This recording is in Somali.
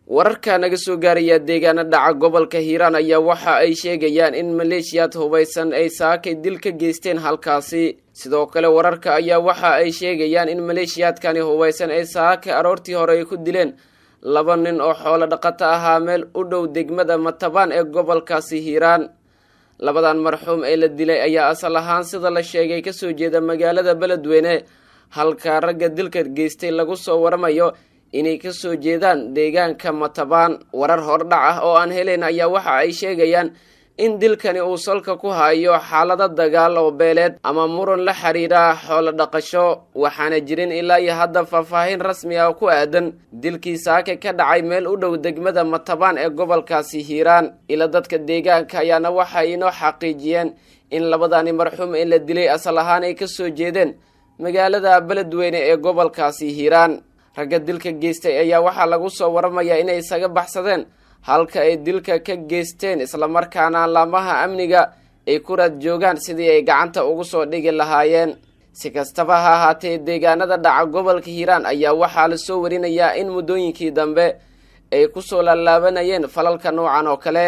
wararka naga soo gaaraya deegaanada dhaca gobolka Hiiraan ayaa waxa ay sheegayaan in maleeshiyad hubeysan ay saakay dil ka geysteen halkaasi sidoo kale wararka ayaa waxa ay sheegayaan in maleeshiyadkani hubeysan ay saakay aroortii hore ku dileen laba nin oo xoolo dhaqato ah meel u dhow degmada Matabaan ee gobolkaasi Hiiraan labadan marxuum ee la dilay ayaa asal ahaan sida la sheegay ka soo jeeda magaalada Beledweyne halka ragga dilka geystay lagu soo waramayo inay ka soo jeedaan deegaanka Matabaan warar hordhac ah oo aan helayn ayaa waxa ay sheegayaan in dilkani uu salka ku hayo xaalada dagaal oo beeleed ama muran la xiriira xoolo dhaqasho waxaana jirin ilaa iyo hadda faahfaahin rasmi ah ku aadan dilkii saaka ka dhacay meel u dhow degmada Matabaan ee gobolkaasi Hiiraan ila dadka deegaanka ayaana waxa ay inoo xaqiijiyeen in labadani marxuum ee la dilay asal ahaan ay ka soo jeedeen magaalada Beledweyne ee gobolkaasi Hiiraan ragga dilka geystay ayaa waxa lagu soo waramayaa inay isaga baxsadeen halka ay dilka ka geysteen isla markaana laamaha amniga ay ku raad joogaan sidii ay gacanta ugu soo dhigi lahaayeen si kastaba ha ahaatee deegaanada dhaca gobolka Hiiraan ayaa waxa la soo warinayaa in muddooyinkii dambe ay ku soo laalaabanayeen falalka noocan oo kale